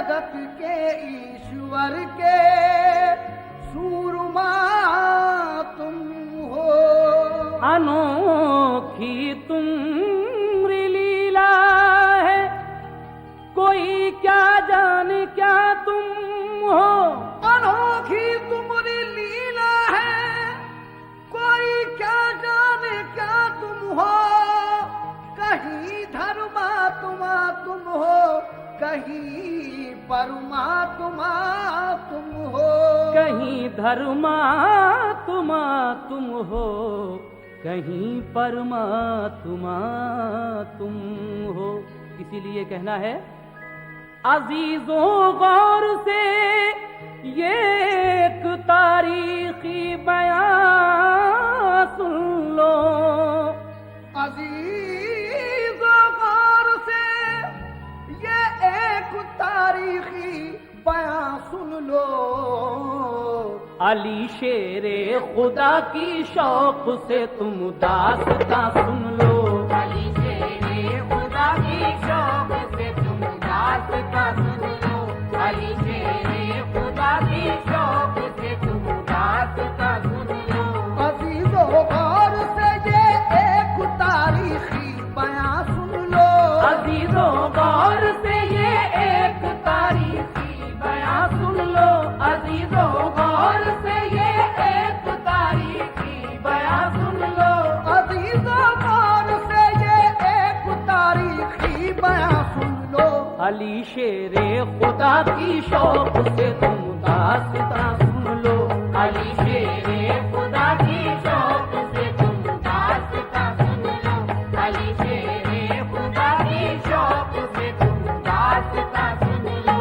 जगत के ईश्वर के सूरमा तुम हो। अनोखी तुम्हारी लीला है, कोई क्या जाने क्या तुम हो। अनोखी तुम्हारी लीला है, कोई क्या जाने क्या तुम हो। कहीं धर्मात्मा तुम हो, कहीं परमात्मा तुम हो। कहीं धर्मात्मा तुम हो, कहीं परमात्मा तुम हो। इसीलिए कहना है, अजीजों गौर से ये एक तारीखी बयां सुन लो। अजीजों गौर से ये एक तारीखी बयां सुन लो। अली शेरे खुदा की शौक से तुम दास्तां सुन लो। अली शेरे खुदा की शौक से तुम दास्तां सुन लो। अली शेरे खुदा की शौक से तुम दास्तां सुन लो। अजीजों गौर से ये एक तारीखी बयां सुन लो। अजीजों गौर से ये एक तारीखी बयां सुन लो। अजीजों गौर से ये एक तारीखी बयां सुन लो। अजीजों गौर से ये एक तारीखी बयां सुन लो। अली शेरे खुदा की शौक से तुम दास्तां सुन लो। अली शेरे खुदा की शौक से तुम दास्तां सुन लो। अली शेरे खुदा की शौक से तुम दास्तां सुन लो।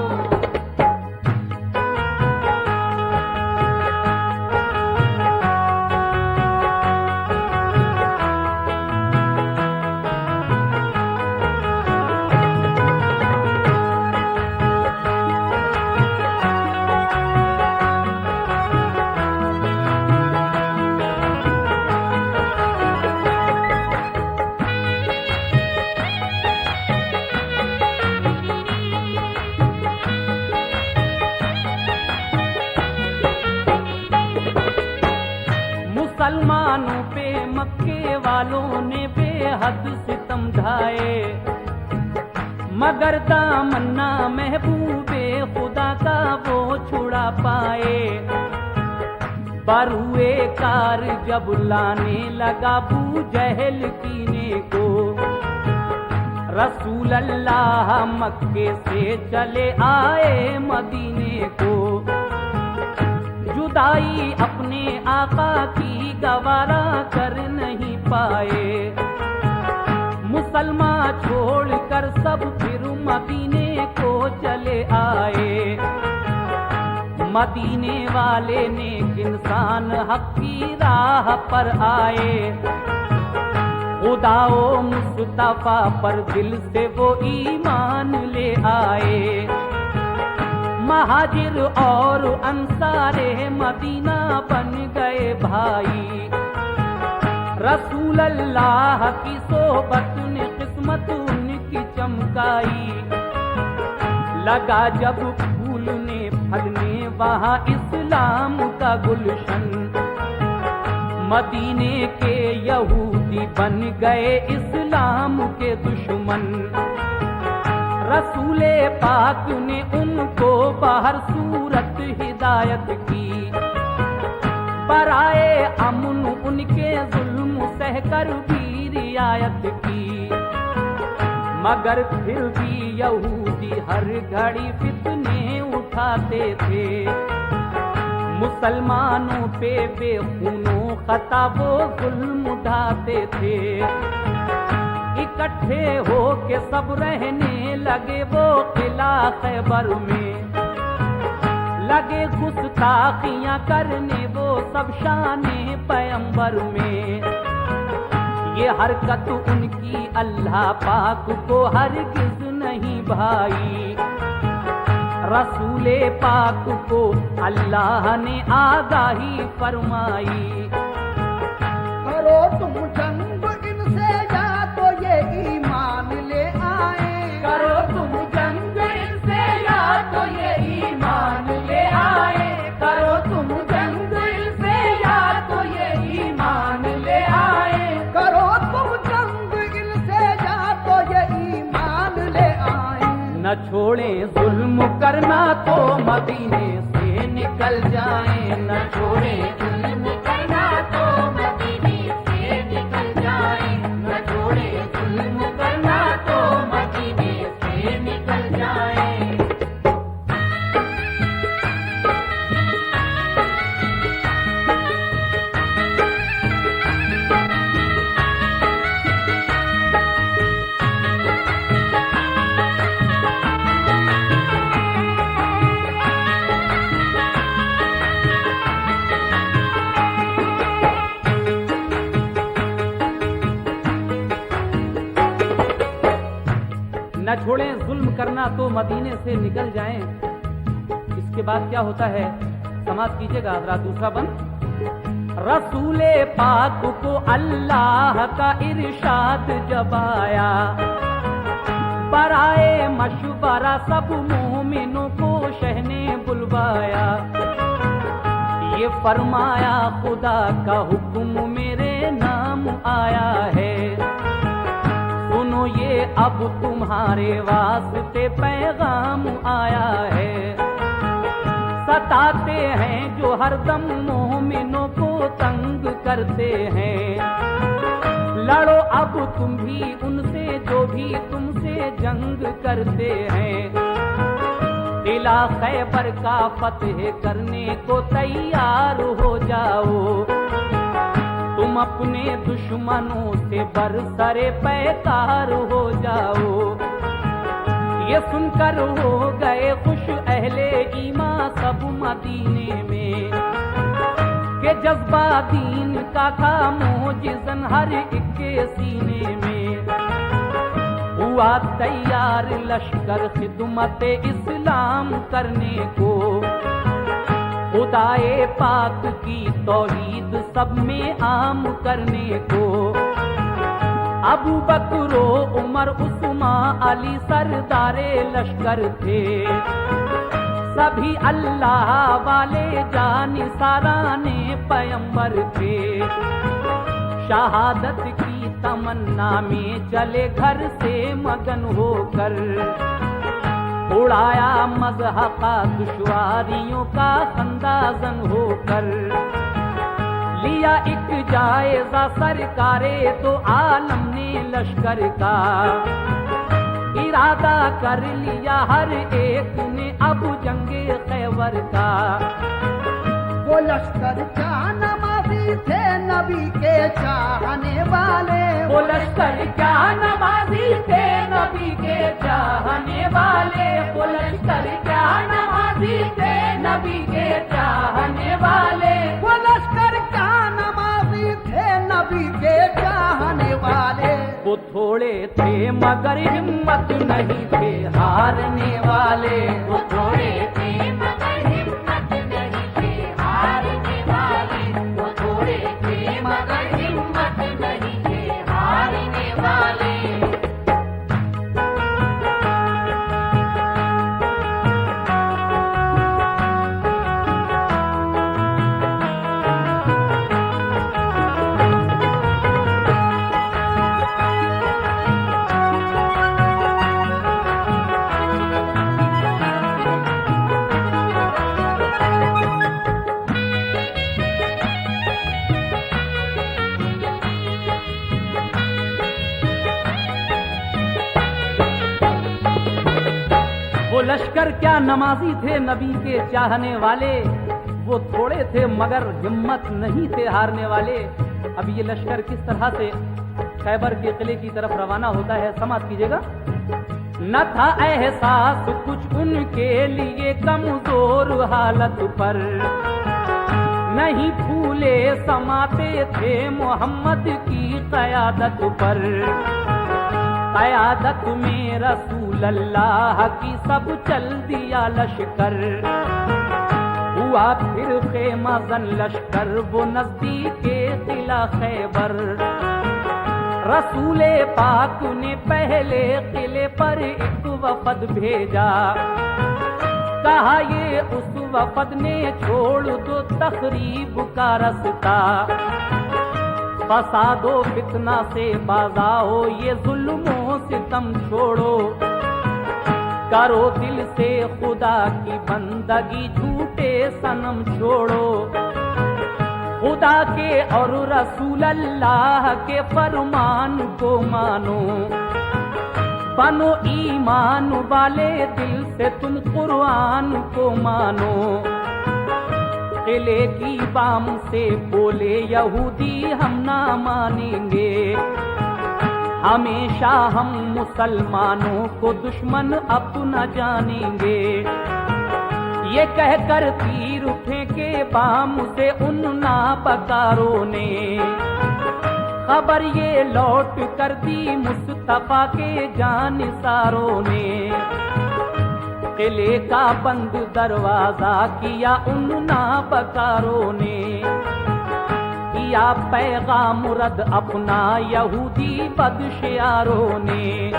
मुसलमानों पे मक्के वालों ने बेहद सितम ढाए, मगर दामन्ना महबूबे खुदा का वो छुड़ा पाए। बरुए कार जब लाने लगा बू जहल कीने को, रसूल अल्लाह मक्के से चले आए मदीने को। जुदाई अपने आका की गवारा कर नहीं पाए, मुसलमान छोड़कर सब फिर मदीने को चले आए। मदीने वाले नेक इंसान हक की राह पर आए, खुदाओ मुस्तफा पर दिल से वो ईमान ले आए। महाजिर और अंसारे मदीना बन गए भाई, रसूल अल्लाह की सोबत ने किस्मत उनकी चमकाई। लगा जब फूलने फलने वहाँ इस्लाम का गुलशन, मदीने के यहूदी बन गए इस्लाम के दुश्मन। रसूले पाक ने उनको बाहर सूरत हिदायत की, बराए अमन उनके जुल्म सहकर भी रियायत की। मगर फिर भी यहूदी हर घड़ी फितने उठाते थे, मुसलमानों पे बेखूनों खता वो जुल्म उठाते थे। इकट्ठे हो के सब रहने लगे वो किला खैबर में, लगे गुस्ताखियां करने वो सब शाने पैगंबर में। ये हरकत उनकी अल्लाह पाक को हरगिज नहीं भाई, रसूले पाक को अल्लाह ने आगाही फरमाई। करो तुम जंग इनसे या तो ये ईमान ले आए, करो तुम जंग इनसे या तो न छोड़ें जुल्म करना तो मदीने से निकल जाएं, न छोड़ें जुल्म करना तो मदीने से निकल जाए, न छोड़े जुल्म करना तो मदीने से निकल जाए। न छोड़ें जुल्म करना तो मदीने से निकल जाएं। इसके बाद क्या होता है, समाज कीजिएगा हजरात। दूसरा बंद, रसूले पाक को अल्लाह का इरशाद जब आया, बराए मशवरा सब मोमिनों को शहने बुलवाया। ये फरमाया खुदा का हुक्म मेरे नाम आया है, सुनो ये अब तुम्हारे वास्ते पैगाम आया है। सताते हैं जो हरदम मोमिनों को तंग करते हैं, लड़ो अब तुम भी उनसे जो भी तुमसे जंग करते हैं। किला खैबर का फतह करने को तैयार हो जाओ, तुम अपने दुश्मनों से बरसरे पैकार हो जाओ। ये सुनकर हो गए खुश अहले ईमान सब मदीने में, के जज्बा दीन का था मोजिज़न हर एक के सीने में। हुआ तैयार लश्कर खिदमत इस्लाम करने को, खुदाए पाक की तौहीद सब में आम करने को। अबू बकरो उमर उस्मान अली सरदारे लश्कर थे, सभी अल्लाह वाले जानिसाराने पैगंबर थे। शहादत की तमन्ना में चले घर से मगन होकर, उड़ाया मज़हक़ा दुश्वारियों का अंदाज़न होकर। लिया एक जायज़ा सरकारे तो आलम ने लश्कर का, इरादा कर लिया हर एक ने अब जंगे खैबर का। वो लश्कर क्या नमाज़ी थे नबी के चाहने वाले, वो लश्कर क्या नमाज़ी थे नबी के चाहने वाले, वो लश्कर क्या नमाज़ी थे नबी के चाहने वाले। वो लश्कर क्या नमाज़ी थे नबी के चाहने वाले। वो थोड़े थे मगर हिम्मत नहीं थे हारने वाले, वो थोड़े थे मगर हिम्मत नहीं थे हारने वाले, वो थोड़े थे मगर हिम्मत नहीं थे हारने वाले। लश्कर क्या नमाजी थे नबी के चाहने वाले, वो थोड़े थे मगर हिम्मत नहीं थे हारने वाले। अब ये लश्कर किस तरह से खैबर के किले की तरफ रवाना होता है, समाप्त कीजिएगा। न था एहसास कुछ उनके लिए कमजोर हालत पर, नहीं फूले समाते थे मोहम्मद की क़यादत पर। क़यादत में रसूल अल्लाह की सब चल दिया लश्कर, हुआ फिर खेमाज़न लश्कर वो नज़दीके किला खैबर। रसूले पाक ने पहले किले पर एक वफद भेजा, कहा ये उस वफद ने छोड़ दो तखरीब का रास्ता। फसादो फितना से बाज़ाओ ये जुल्मों सितम छोड़ो, करो दिल से खुदा की बंदगी, झूठे सनम छोड़ो। खुदा के और रसूल अल्लाह के फरमान को मानो। बनो ईमान वाले, दिल से तुम कुरान को मानो। किले की बाम से बोले यहूदी हम ना मानेंगे, हमेशा हम मुसलमानों को दुश्मन अपना जानेंगे। ये कहकर तीर फेंके बाम से उन नापकारों ने, खबर ये लौट कर दी मुस्तफा के जानिसारों ने। किले का बंद दरवाजा किया उन नापकारों ने, किया पैगाम रद अपना यहूदी बदशयारों ने।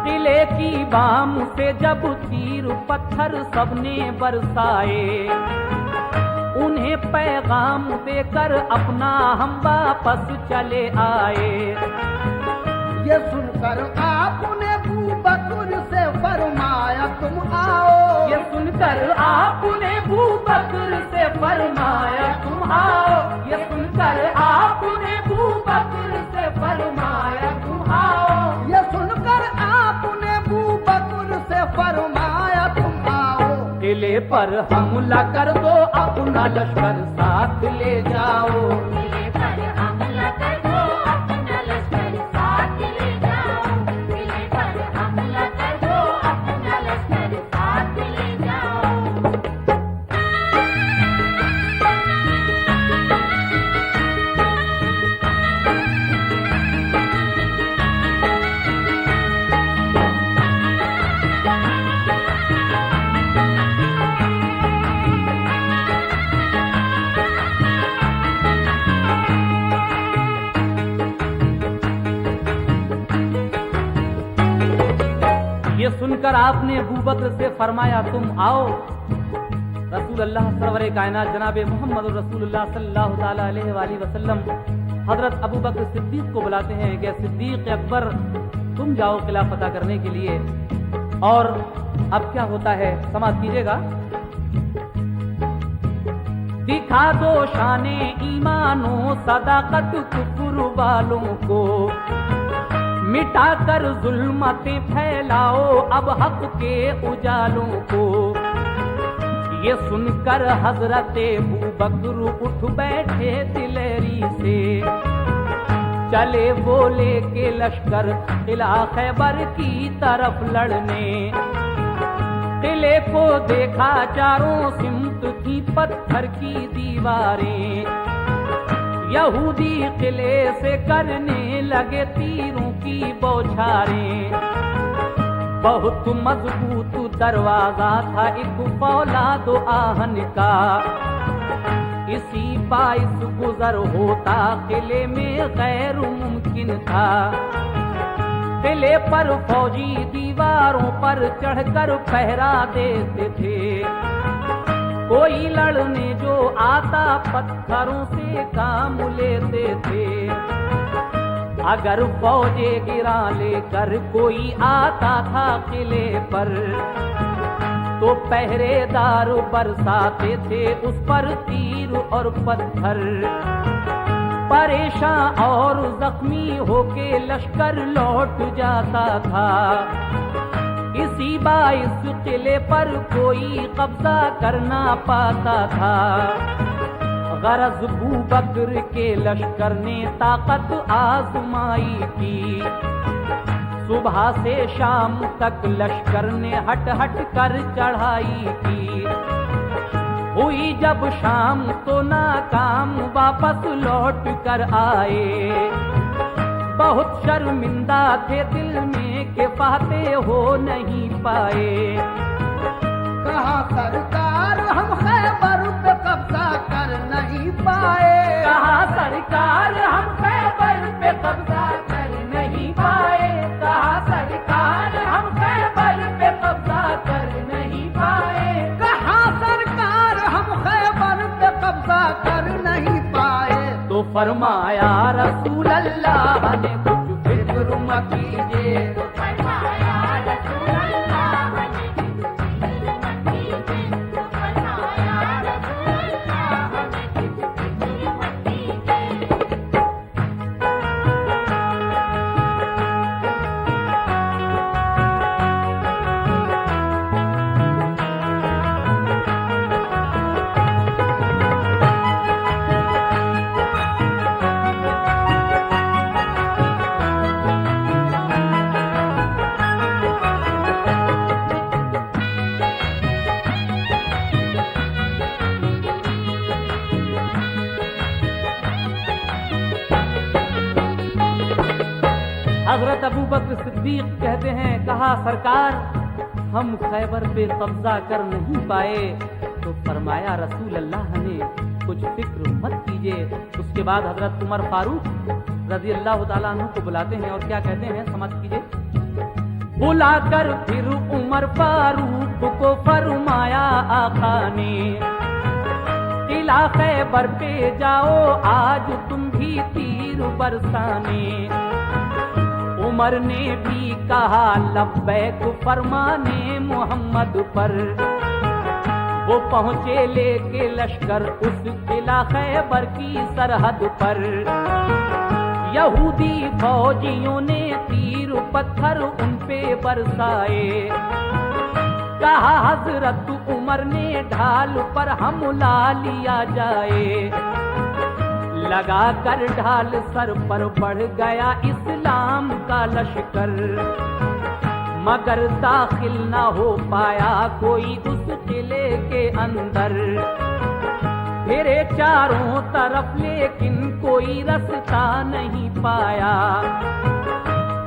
किले की बाम से जब तीर पत्थर सबने बरसाए, उन्हें पैगाम देकर अपना हम वापस चले आए। ये सुनकर आपने अबू बकर से फरमाया तुम आओ। ये सुनकर आपने अबू बकर से फरमाया तुम आओ। ये सुनकर आपने अबू बकर से फरमाया तुम आओ। ये सुनकर आपने अबू बकर से फरमाया तुम आओ। किले पर हमला कर दो, अपना लश्कर साथ ले जाओ। किले पर हमला कर दो, अपना लश्कर साथ ले जाओ। किले पर हमला कर दो, अपना लश्कर साथ ले जाओ। ये सुनकर आपने अबू बकर से फरमाया तुम आओ। रसूल अल्लाह सरवरे कायनात जनाबे मोहम्मद रसूलुल्लाह सल्लल्लाहु ताला अलैहि वसल्लम हजरत अबू बकर सिद्दीक को बुलाते हैं कि सिद्दीक अकबर तुम जाओ किला फतह करने के लिए। और अब क्या होता है समाज कीजिएगा। दिखा दो शाने ईमानो सदाकत कुफर वालों को, मिटाकर जुल्मतें फैलाओ अब हक के उजालों को। ये सुनकर हजरत अबू बकर उठ बैठे दिलेरी से, चले बोले के लश्कर किला खैबर की तरफ लड़ने। किले को देखा चारों सिमत थी पत्थर की दीवारें, यहूदी किले से करने लगे तीरों की बौछारें। बहुत मजबूत दरवाजा था एक फौलाद आहन का, इसी बाइस गुजर होता किले में गैर मुमकिन था। किले पर फौजी दीवारों पर चढ़कर पहरा देते थे, कोई लड़ने जो आता पत्थरों से काम लेते थे। अगर फौजे गिरा लेकर कोई आता था किले पर, तो पहरेदार बरसाते थे उस पर तीर और पत्थर। परेशान और जख्मी होके लश्कर लौट जाता था। इसी बाइस किले पर कोई कब्जा करना पाता था। गरज अबू बकर के लश्कर ने ताकत आजमाई थी। सुबह से शाम तक लश्कर ने हट हट कर चढ़ाई थी। हुई जब शाम तो नाकाम वापस लौट कर आए। बहुत शर्मिंदा थे दिल में कि फातेह हो नहीं पाए। कहा सरकार हम खैबर पे कब्जा कर नहीं पाए। कहा सरकार हम खैबर पे कब्जा कर नहीं पाए। कहा सरकार हम खैबर पे कब्जा कर नहीं पाए। कहा सरकार हम खैबर पे कब्जा कर नहीं पाए। तो फरमाया रसूल अल्लाह ने कुछ फिक्र मत कीजिए। फरमाया रसूल अल्लाह हजरत अबू बकर सिद्दीक कहते हैं, कहा सरकार हम खैबर पे कब्जा कर नहीं पाए। तो फरमाया रसूल अल्लाह ने कुछ फिक्र मत कीजिए। उसके बाद हजरत उमर फारूक रजी अल्लाह ताला अन्हु को बुलाते हैं और क्या कहते हैं, समझ कीजिए। बुलाकर फिर उमर फारूक को फरमाया आका ने, किला खैबर पे जाओ आज तुम भी तीर बरसाने। उमर ने भी कहा लब्बैक फरमाने मोहम्मद पर। वो पहुंचे लेके लश्कर उस किला खैबर की सरहद पर। यहूदी फौजियों ने तीर पत्थर उन पे बरसाए। कहा हजरत उमर ने ढाल पर हमला लिया जाए। लगा कर ढाल सर पर बढ़ गया इस्लाम का लश्कर, मगर दाखिल ना हो पाया कोई उस किले के अंदर। फिरे चारों तरफ लेकिन कोई रास्ता नहीं पाया।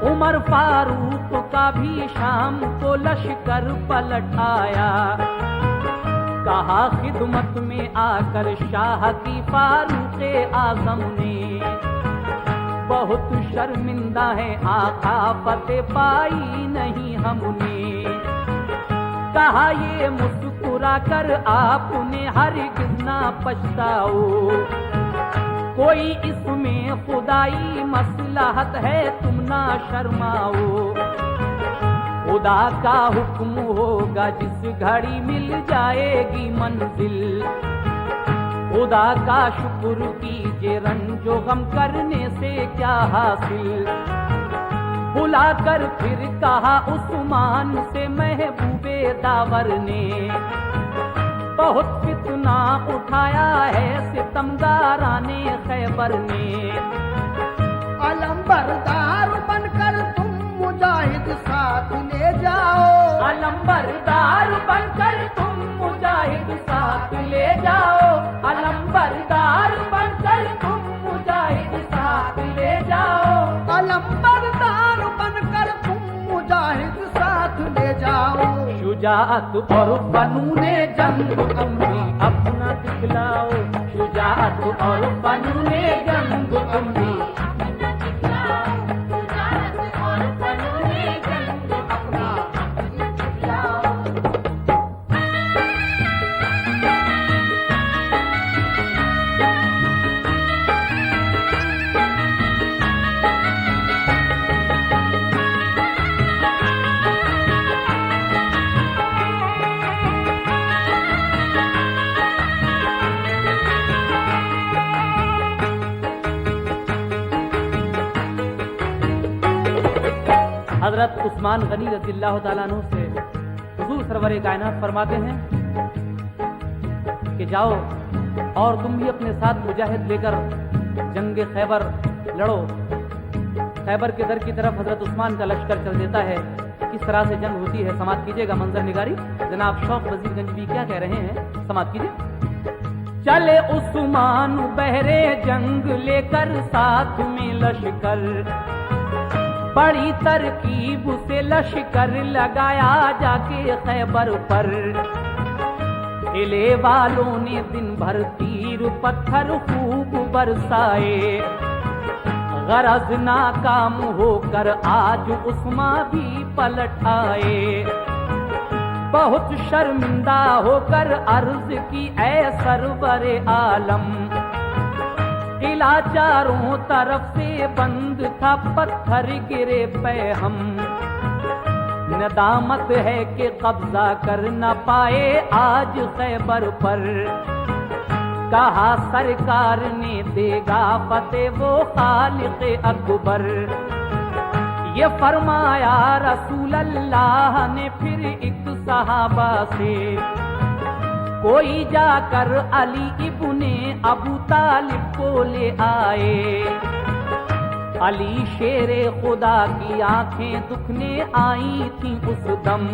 उमर फारूक का भी शाम को लश्कर पलट आया। कहा खिदमत में आकर शाह की फारूक आजम ने, बहुत शर्मिंदा है आका फतेह पाई नहीं हमने। कहा ये मुस्कुरा कर आपने हरगिज़ ना पछताओ, कोई इसमें खुदाई मसलहत है तुम ना शर्माओ। खुदा का हुक्म होगा जिस घड़ी मिल जाएगी मंजिल। खुदा का शुक्र कीजिए रंजो गम करने से क्या हासिल। बुलाकर फिर कहा उस्मान से महबूबे दावर ने, बहुत फितना उठाया है सितमगाराने खैबर ने। अलंबरदार बनकर तुम मुजाहिद साथ ले जाओ। अलंबरदार बनकर तुम मुजाहिद साथ ले जाओ। अलंबरदार बनकर तुम मुजाहिद साथ ले जाओ। अलंबरदार बनकर तुम मुजाहिद साथ ले जाओ। शुजाअत और फनूने जंग तुम भी अपना दिखलाओ। शुजाअत और फनूने जंग तुम भी हजरत उस्मान गनी रज़ियल्लाहु ताला अन्हु से हुजूर सरवर कायनात फरमाते हैं कि जाओ और तुम भी अपने साथ मुजाहिद लेकर जंग खैबर लड़ो। खैबर के दर की तरफ हजरत उस्मान का लश्कर चल देता है। किस तरह से जंग होती है समाप्त कीजिएगा मंजर निगारी। जनाब शौक वजीरगंज भी क्या कह रहे हैं, समाप्त कीजिए। चले उस्मान बहरे जंग लेकर साथ में लश्कर, बड़ी तरकीब से लश्कर लगाया जाके खैबर पर। किले वालों ने दिन भर तीर पत्थर खूब बरसाए। गरज नाकाम होकर आज उस्मान भी पलट आए। बहुत शर्मिंदा होकर अर्ज की ऐ सरवरे आलम, किला चारों तरफ से बंद था पत्थर गिरे पे हम। नदामत है कि कब्जा कर न पाए आज खैबर पर। कहा सरकार ने देगा फतेह वो खालिक़े अकबर। ये फरमाया रसूल अल्लाह ने फिर एक सहाबा से, कोई जाकर अली इब्ने अबू तालिब को ले आए। अली शेरे खुदा की आंखें दुखने आई थी उस दम।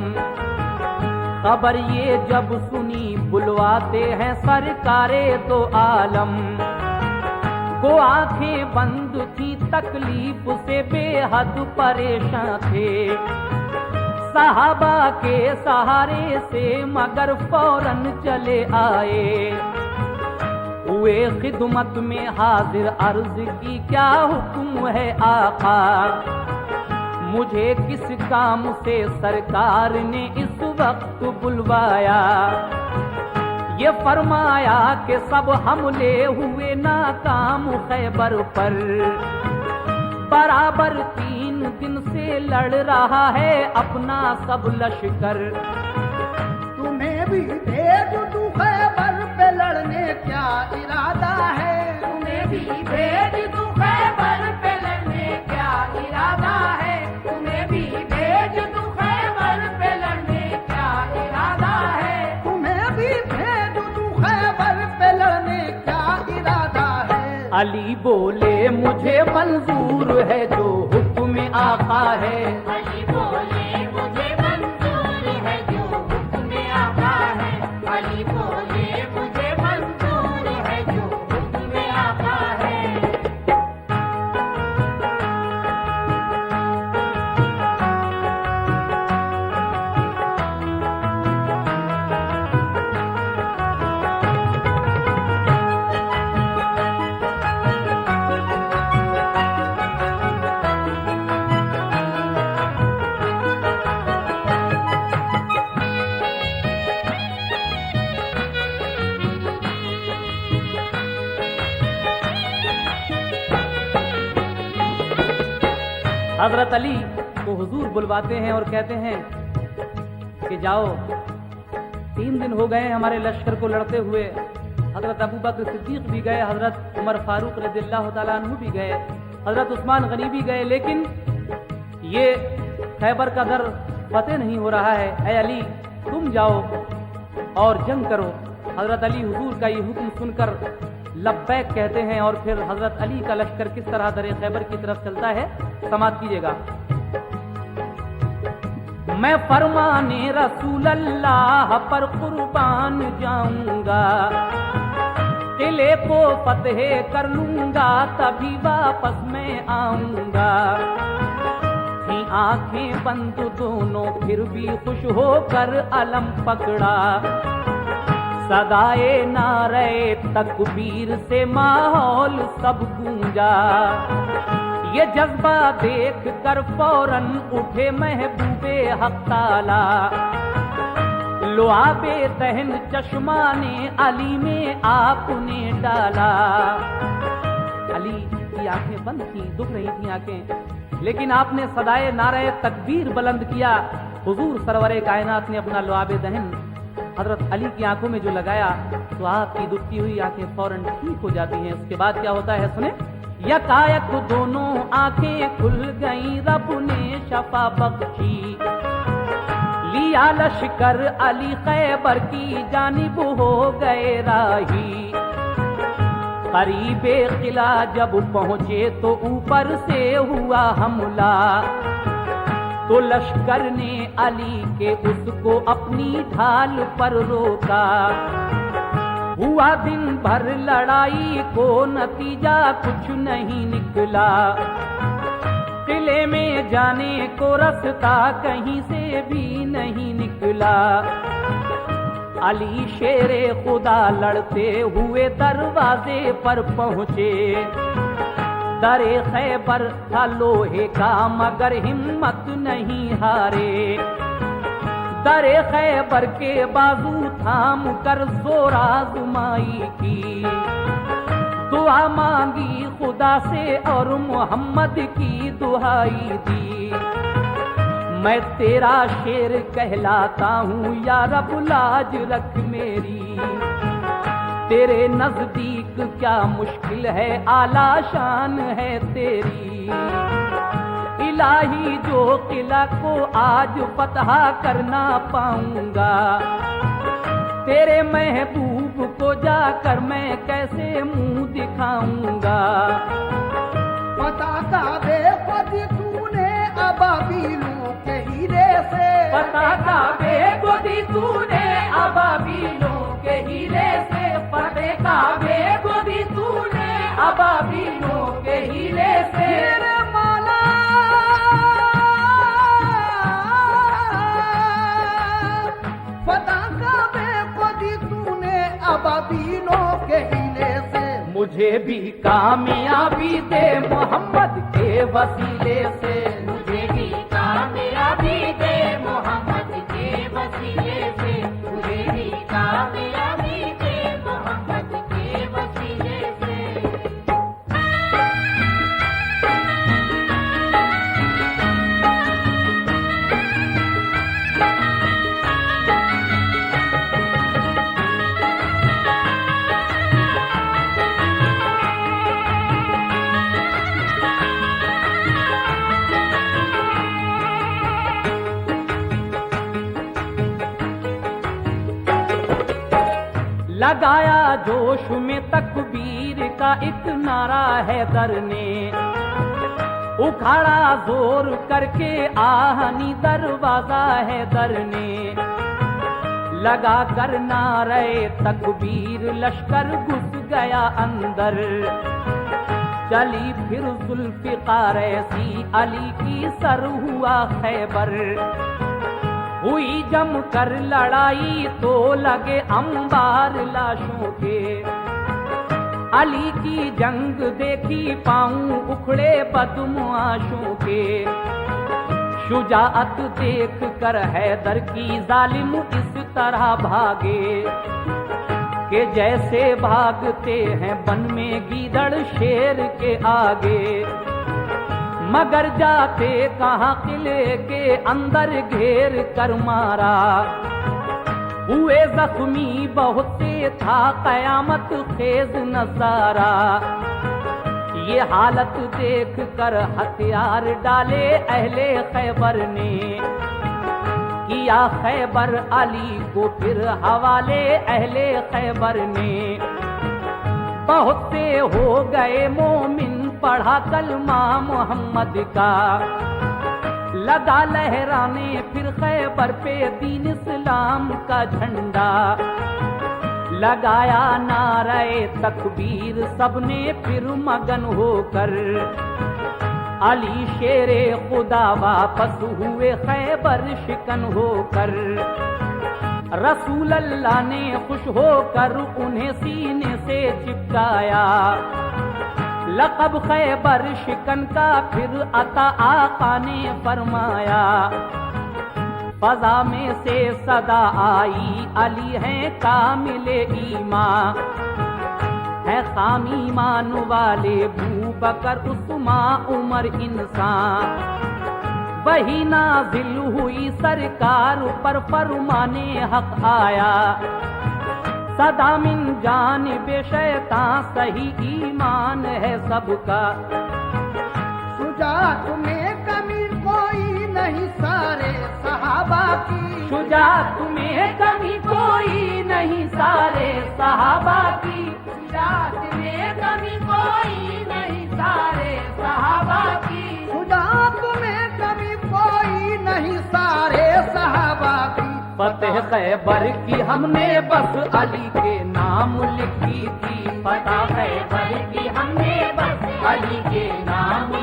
खबर ये जब सुनी बुलवाते हैं सरकारे दो आलम को, आंखें बंद बुलंद थी, तकलीफ से बेहद परेशान थे। सहाबा के सहारे से मगर फौरन चले आए। हुए खिदमत में हाजिर, अर्ज की क्या हुक्म है आका, मुझे किस काम से सरकार ने इस वक्त बुलवाया। ये फरमाया कि सब हमले हुए नाकाम खैबर पर, बराबर 3 दिन से लड़ रहा है अपना सब लश्कर। तुम्हें भी भेज दूं खैबर पे लड़ने, क्या इरादा है? तुम्हें भी भेज दूं खैबर पे लड़ने, क्या इरादा है? तुम्हें भी भेज दूं खैबर पे लड़ने, क्या इरादा है? तुम्हें भी भेज दूं खैबर पे लड़ने, क्या इरादा है? अली बोले मुझे मंजूर है जो हुक्म आका है। अली बोले मुझे मंजूर है जो हुक्म आका है। अली बोले मुझे मंजूर है जो हुक्म आका है। हजरत अली को हुजूर बुलवाते हैं और कहते हैं कि जाओ, 3 दिन हो गए हमारे लश्कर को लड़ते हुए। हजरत अबू बकर सिद्दीक भी गए, हजरत उमर फारूक रज़ियल्लाहु ताला अन्हु भी गए, हजरत उस्मान गनी भी गए, लेकिन ये खैबर का दर फतेह नहीं हो रहा है। ऐ अली, तुम जाओ और जंग करो। हजरत अली हुजूर का ये हुक्म सुनकर लब्बैक कहते हैं और फिर हजरत अली का लश्कर किस तरह दरे खैबर की तरफ चलता है समाप्त कीजिएगा। मैं फरमाने रसूल अल्लाह पर कुर्बान जाऊंगा, किले को फतेह कर लूंगा, तभी वापस मैं आऊंगा। थी आंखें बंद दोनों, फिर भी खुश होकर अलम पकड़ा। सदाए नारे तकबीर से माहौल सब गूंजा। ये जज्बा देख कर फौरन उठे महबूबे हक ताला। लुआबे दहन चश्मा ने अली में आपने डाला। अली की आंखें बंद थी, दुख रही थी आंखें, लेकिन आपने सदाए नारे तकबीर बुलंद किया। हुजूर सरवरे कायनात ने अपना लुआबे दहन हजरत अली की आंखों में जो लगाया तो आपकी दुखती हुई आंखें फौरन ठीक हो जाती हैं। उसके बाद क्या होता है सुने। यकायक दोनों आंखें खुल गईं, रब ने शफा बख्शी। लिया लश्कर अली खैबर की जानिब हो गए राही। करीबे किला जब पहुंचे तो ऊपर से हुआ हमला। तो लश्कर ने अली के उसको अपनी ढाल पर रोका। हुआ दिन भर लड़ाई को नतीजा कुछ नहीं निकला। किले में जाने को रास्ता कहीं से भी नहीं निकला। अली शेरे खुदा लड़ते हुए दरवाजे पर पहुंचे। दरे खैबर था लोहे का मगर हिम्मत नहीं हारे। दरे खैबर के बाजू थाम कर जोर आजमाई की। दुआ मांगी खुदा से और मोहम्मद की दुहाई दी। मैं तेरा शेर कहलाता हूँ या रब लाज रख मेरी। तेरे नजदीक क्या मुश्किल है, आला शान है तेरी। इलाही जो किला को आज फतह करना पाऊंगा। तेरे महबूब को जाकर मैं कैसे मुंह दिखाऊंगा। पता का बेखुदी तूने अबाबीलों के हीरे से। पता का बेखुदी तूने अबाबीलों के हीरे से। पते का बेखुदी तूने अबाबीलों के हीरे फदा काबे को दी तूने अबाबीलों के हीले से। मुझे भी कामयाबी दे मोहम्मद के वसीले से, मुझे भी कामयाबी दे मोहम्मद के वसीले से, मुझे भी कामयाबी दे मोहम्मद के वसीले से। लगाया जोश में तकबीर का एक नारा हैदर ने, उखाड़ा जोर करके आहनी दरवाजा हैदर ने। लगा कर नारे तकबीर लश्कर घुस गया अंदर, चली फिर जुल्फ़िकार ऐसी अली की सर हुआ खैबर। हुई जम कर लड़ाई तो लगे अंबार लाशों के, अली की जंग देखी पाऊं उखड़े बदमाशों के। शुजाअत देख कर हैदर की जालिम इस तरह भागे, कि जैसे भागते हैं वन में गीदड़ शेर के आगे। मगर जाते कहाँ किले के अंदर घेर कर मारा, हुए जख्मी बहुत से था कयामत खेज नजारा। ये हालत देख कर हथियार डाले अहले खैबर ने, किया खैबर अली को फिर हवाले अहले खैबर ने। बहुत से हो गए मोमिन पढ़ा कलमा मोहम्मद का, लगा लहराने फिर खैबर पे दीन इस्लाम का झंडा। लगाया नारे तकबीर सबने फिर मगन होकर, अली शेरे खुदा वापस हुए खैबर शिकन होकर। रसूल अल्लाह ने खुश होकर उन्हें सीने से चिपकाया, लक़ब खैबर शिकन का फिर अता आका ने फरमाया। फजा में से सदा आई अली हैं कामिले ईमान, है खामी मान वाले बू बकर उस्मान उमर इंसान। वही नाजिल हुई सरकार पर फरमाने हक आया, सदा मिन जानिब शैतान सही ईमान है सबका। शुजाअत में कमी कोई नहीं सारे सहाबा की, शुजाअत में कमी कोई नहीं सारे सहाबा की। शुजाअत में कमी कोई नहीं सारे सहाबा की, शुजाअत में कमी कोई नहीं सारे सहाबा की। फतेह खैबर की हमने बस अली के नाम लिखी थी, फतेह खैबर की हमने बस अली के नाम